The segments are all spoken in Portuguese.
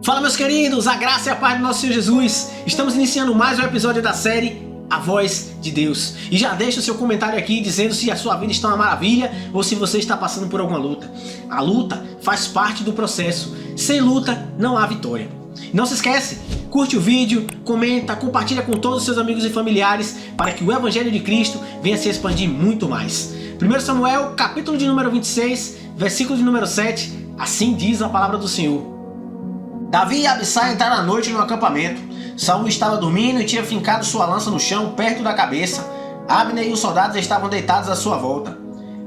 Fala, meus queridos, a graça e a paz do nosso Senhor Jesus. Estamos iniciando mais um episódio da série A Voz de Deus. E já deixa o seu comentário aqui dizendo se a sua vida está uma maravilha ou se você está passando por alguma luta. A luta faz parte do processo. Sem luta não há vitória. Não se esquece, curte o vídeo, comenta, compartilha com todos os seus amigos e familiares para que o Evangelho de Cristo venha se expandir muito mais. 1 Samuel, capítulo de número 26, versículo de número 7, assim diz a palavra do Senhor. Davi e Abissai entraram à noite no acampamento. Saul estava dormindo e tinha fincado sua lança no chão, perto da cabeça. Abner e os soldados estavam deitados à sua volta.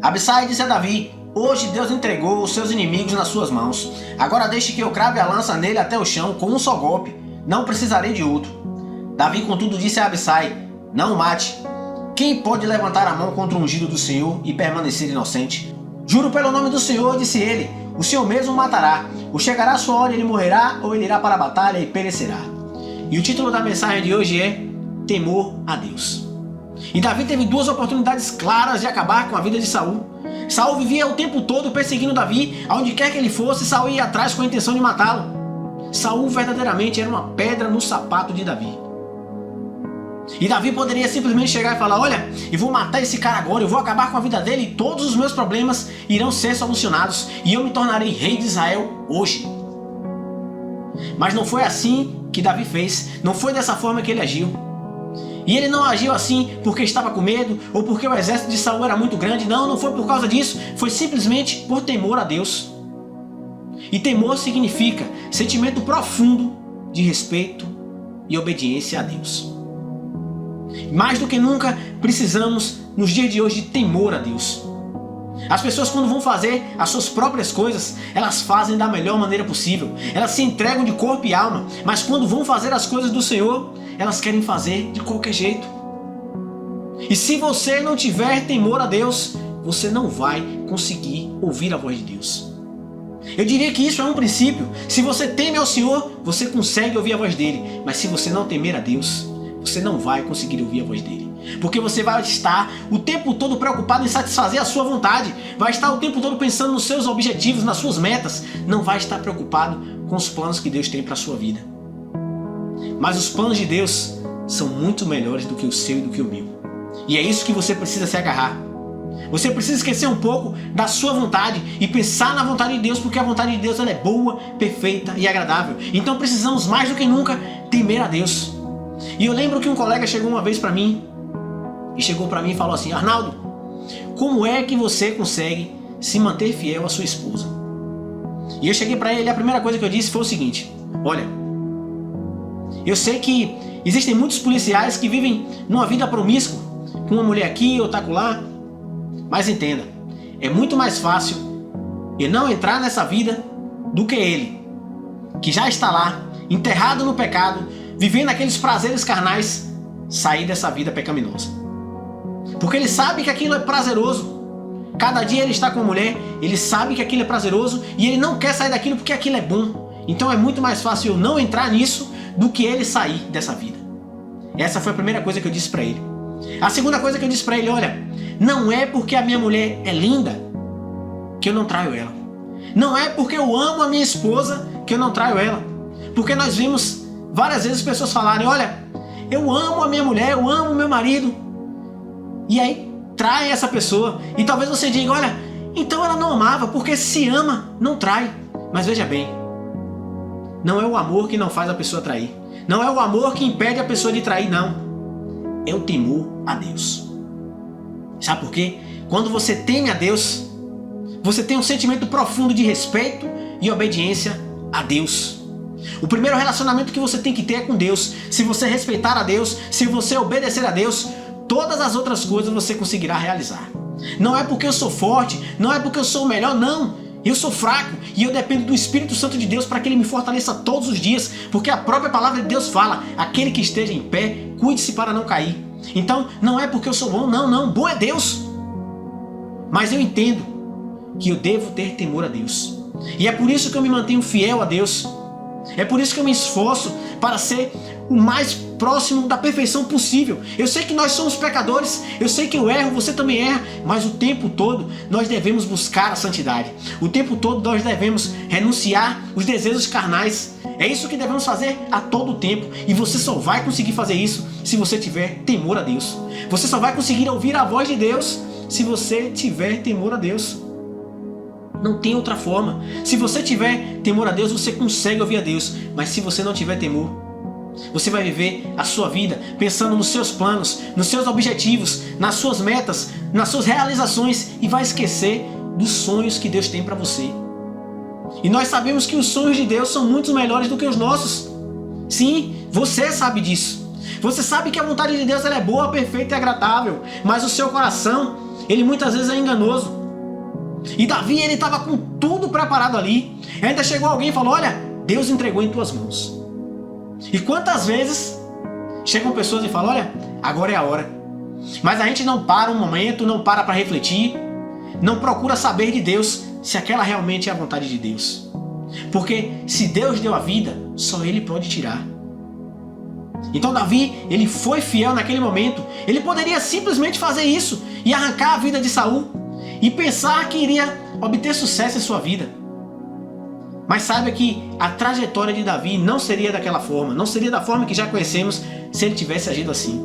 Abissai disse a Davi: hoje Deus entregou os seus inimigos nas suas mãos. Agora deixe que eu crave a lança nele até o chão com um só golpe. Não precisarei de outro. Davi, contudo, disse a Abissai: não o mate. Quem pode levantar a mão contra o ungido do Senhor e permanecer inocente? Juro pelo nome do Senhor, disse ele, o Senhor mesmo o matará. Ou chegará a sua hora e ele morrerá, ou ele irá para a batalha e perecerá. E o título da mensagem de hoje é Temor a Deus. E Davi teve duas oportunidades claras de acabar com a vida de Saul. Saul vivia o tempo todo perseguindo Davi, aonde quer que ele fosse, Saul ia atrás com a intenção de matá-lo. Saul verdadeiramente era uma pedra no sapato de Davi. E Davi poderia simplesmente chegar e falar: olha, eu vou matar esse cara agora, eu vou acabar com a vida dele e todos os meus problemas irão ser solucionados e eu me tornarei rei de Israel hoje. Mas não foi assim que Davi fez, não foi dessa forma que ele agiu. E ele não agiu assim porque estava com medo ou porque o exército de Saul era muito grande, não foi por causa disso, foi simplesmente por temor a Deus. E temor significa sentimento profundo de respeito e obediência a Deus. Mais do que nunca, precisamos, nos dias de hoje, de temor a Deus. As pessoas, quando vão fazer as suas próprias coisas, elas fazem da melhor maneira possível. Elas se entregam de corpo e alma. Mas quando vão fazer as coisas do Senhor, elas querem fazer de qualquer jeito. E se você não tiver temor a Deus, você não vai conseguir ouvir a voz de Deus. Eu diria que isso é um princípio. Se você teme ao Senhor, você consegue ouvir a voz dele. Mas se você não temer a Deus, você não vai conseguir ouvir a voz dele. Porque você vai estar o tempo todo preocupado em satisfazer a sua vontade. Vai estar o tempo todo pensando nos seus objetivos, nas suas metas. Não vai estar preocupado com os planos que Deus tem para a sua vida. Mas os planos de Deus são muito melhores do que o seu e do que o meu. E é isso que você precisa se agarrar. Você precisa esquecer um pouco da sua vontade e pensar na vontade de Deus, porque a vontade de Deus ela é boa, perfeita e agradável. Então precisamos mais do que nunca temer a Deus. E eu lembro que um colega chegou uma vez para mim e falou assim: Arnaldo, como é que você consegue se manter fiel à sua esposa? E eu cheguei para ele e a primeira coisa que eu disse foi o seguinte: olha, eu sei que existem muitos policiais que vivem numa vida promíscua, com uma mulher aqui, outra lá, mas entenda, é muito mais fácil eu não entrar nessa vida do que ele, que já está lá, enterrado no pecado, vivendo aqueles prazeres carnais, sair dessa vida pecaminosa. Porque ele sabe que aquilo é prazeroso. Cada dia ele está com a mulher, ele sabe que aquilo é prazeroso e ele não quer sair daquilo porque aquilo é bom. Então é muito mais fácil eu não entrar nisso do que ele sair dessa vida. Essa foi a primeira coisa que eu disse para ele. A segunda coisa que eu disse para ele: olha, não é porque a minha mulher é linda que eu não traio ela. Não é porque eu amo a minha esposa que eu não traio ela. Porque nós vimos várias vezes pessoas falarem: olha, eu amo a minha mulher, eu amo o meu marido. E aí trai essa pessoa. E talvez você diga: olha, então ela não amava, porque se ama, não trai. Mas veja bem, não é o amor que não faz a pessoa trair. Não é o amor que impede a pessoa de trair, não. É o temor a Deus. Sabe por quê? Quando você teme a Deus, você tem um sentimento profundo de respeito e obediência a Deus. O primeiro relacionamento que você tem que ter é com Deus. Se você respeitar a Deus, se você obedecer a Deus, todas as outras coisas você conseguirá realizar. Não é porque eu sou forte, não é porque eu sou o melhor, não. Eu sou fraco e eu dependo do Espírito Santo de Deus para que Ele me fortaleça todos os dias. Porque a própria palavra de Deus fala: aquele que esteja em pé, cuide-se para não cair. Então, não é porque eu sou bom, não. Bom é Deus. Mas eu entendo que eu devo ter temor a Deus. E é por isso que eu me mantenho fiel a Deus. É por isso que eu me esforço para ser o mais próximo da perfeição possível. Eu sei que nós somos pecadores, eu sei que eu erro, você também erra, mas o tempo todo nós devemos buscar a santidade. O tempo todo nós devemos renunciar os desejos carnais. É isso que devemos fazer a todo tempo. E você só vai conseguir fazer isso se você tiver temor a Deus. Você só vai conseguir ouvir a voz de Deus se você tiver temor a Deus. Não tem outra forma. Se você tiver temor a Deus, você consegue ouvir a Deus. Mas se você não tiver temor, você vai viver a sua vida pensando nos seus planos, nos seus objetivos, nas suas metas, nas suas realizações e vai esquecer dos sonhos que Deus tem para você. E nós sabemos que os sonhos de Deus são muito melhores do que os nossos. Sim, você sabe disso. Você sabe que a vontade de Deus ela é boa, perfeita e agradável. Mas o seu coração, ele muitas vezes é enganoso. E Davi, ele estava com tudo preparado ali. E ainda chegou alguém e falou, olha, Deus entregou em tuas mãos. E quantas vezes chegam pessoas e falam, olha, agora é a hora. Mas a gente não para um momento, não para refletir, não procura saber de Deus se aquela realmente é a vontade de Deus. Porque se Deus deu a vida, só Ele pode tirar. Então Davi, ele foi fiel naquele momento. Ele poderia simplesmente fazer isso e arrancar a vida de Saul e pensar que iria obter sucesso em sua vida. Mas saiba que a trajetória de Davi não seria daquela forma, não seria da forma que já conhecemos se ele tivesse agido assim.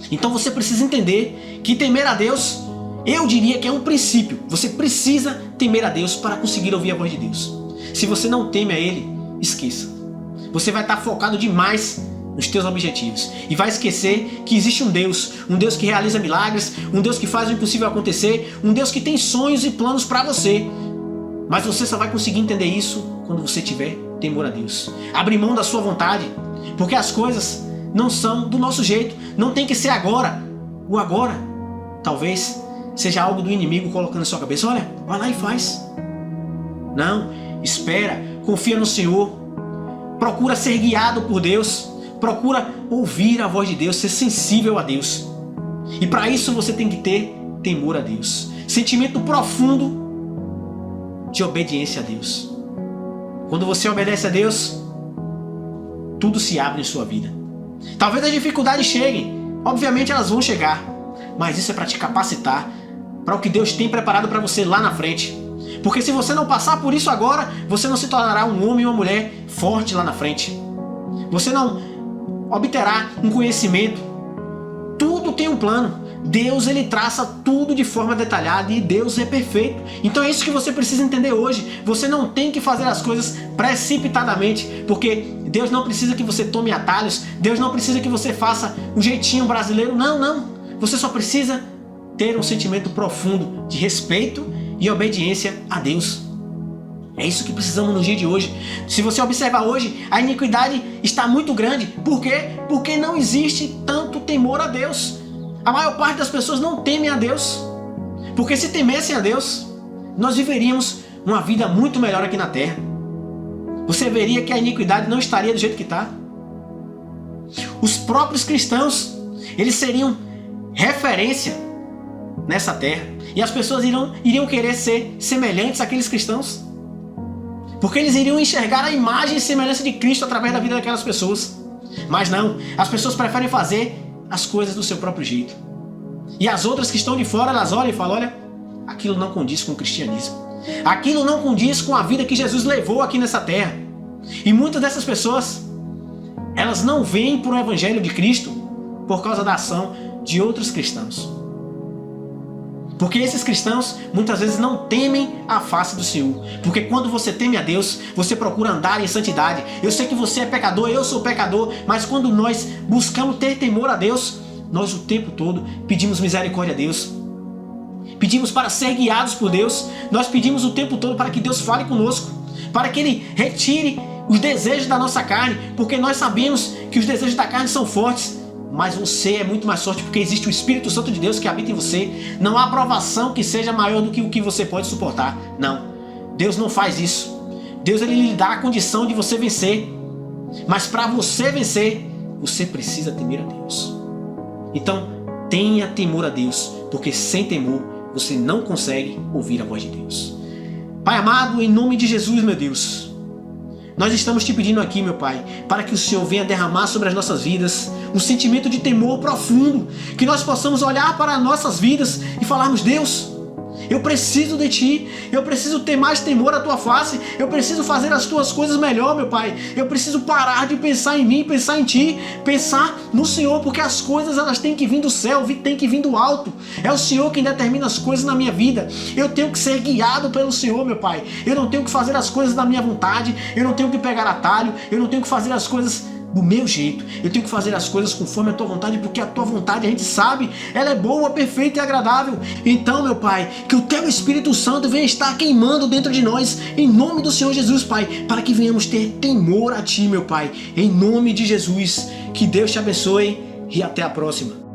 Então você precisa entender que temer a Deus, eu diria que é um princípio. Você precisa temer a Deus para conseguir ouvir a voz de Deus. Se você não teme a Ele, esqueça. Você vai estar focado demais nos teus objetivos e vai esquecer que existe um Deus que realiza milagres, um Deus que faz o impossível acontecer, um Deus que tem sonhos e planos para você. Mas você só vai conseguir entender isso quando você tiver temor a Deus. Abrir mão da sua vontade, porque as coisas não são do nosso jeito, não tem que ser agora. O agora talvez seja algo do inimigo colocando na sua cabeça, olha, vai lá e faz. Não, espera, confia no Senhor, procura ser guiado por Deus, procura ouvir a voz de Deus, ser sensível a Deus. E para isso você tem que ter temor a Deus, sentimento profundo de obediência a Deus. Quando você obedece a Deus, tudo se abre em sua vida. Talvez as dificuldades cheguem, obviamente elas vão chegar, mas isso é para te capacitar para o que Deus tem preparado para você lá na frente. Porque se você não passar por isso agora, você não se tornará um homem ou uma mulher forte lá na frente. Você não obterá um conhecimento. Tudo tem um plano. Deus, ele traça tudo de forma detalhada e Deus é perfeito. Então é isso que você precisa entender hoje. Você não tem que fazer as coisas precipitadamente, porque Deus não precisa que você tome atalhos. Deus não precisa que você faça um jeitinho brasileiro. Não. Você só precisa ter um sentimento profundo de respeito e obediência a Deus. É isso que precisamos no dia de hoje. Se você observar hoje, a iniquidade está muito grande. Por quê? Porque não existe tanto temor a Deus. A maior parte das pessoas não temem a Deus. Porque se temessem a Deus, nós viveríamos uma vida muito melhor aqui na terra. Você veria que a iniquidade não estaria do jeito que está. Os próprios cristãos, eles seriam referência nessa terra. E as pessoas iriam querer ser semelhantes àqueles cristãos. Porque eles iriam enxergar a imagem e semelhança de Cristo através da vida daquelas pessoas. Mas não, as pessoas preferem fazer as coisas do seu próprio jeito. E as outras que estão de fora, elas olham e falam, olha, aquilo não condiz com o cristianismo. Aquilo não condiz com a vida que Jesus levou aqui nessa terra. E muitas dessas pessoas, elas não vêm para o Evangelho de Cristo por causa da ação de outros cristãos. Porque esses cristãos muitas vezes não temem a face do Senhor. Porque quando você teme a Deus, você procura andar em santidade. Eu sei que você é pecador, eu sou pecador, mas quando nós buscamos ter temor a Deus, nós o tempo todo pedimos misericórdia a Deus. Pedimos para ser guiados por Deus. Nós pedimos o tempo todo para que Deus fale conosco, para que Ele retire os desejos da nossa carne, porque nós sabemos que os desejos da carne são fortes. Mas você é muito mais forte porque existe o Espírito Santo de Deus que habita em você. Não há provação que seja maior do que o que você pode suportar. Não, Deus não faz isso. Deus, ele lhe dá a condição de você vencer. Mas para você vencer, você precisa temer a Deus. Então, tenha temor a Deus, porque sem temor você não consegue ouvir a voz de Deus. Pai amado, em nome de Jesus, meu Deus, Nós estamos te pedindo aqui, meu Pai, para que o Senhor venha derramar sobre as nossas vidas um sentimento de temor profundo, que nós possamos olhar para as nossas vidas e falarmos: Deus, eu preciso de Ti, eu preciso ter mais temor à Tua face, eu preciso fazer as Tuas coisas melhor, meu Pai. Eu preciso parar de pensar em mim, pensar em Ti, pensar no Senhor, porque as coisas elas têm que vir do céu, têm que vir do alto. É o Senhor quem determina as coisas na minha vida. Eu tenho que ser guiado pelo Senhor, meu Pai. Eu não tenho que fazer as coisas da minha vontade, eu não tenho que pegar atalho, eu não tenho que fazer as coisas do meu jeito. Eu tenho que fazer as coisas conforme a Tua vontade, porque a Tua vontade, a gente sabe, ela é boa, perfeita e agradável. Então, meu Pai, que o Teu Espírito Santo venha estar queimando dentro de nós, em nome do Senhor Jesus, Pai, para que venhamos ter temor a Ti, meu Pai, em nome de Jesus. Que Deus te abençoe e até a próxima.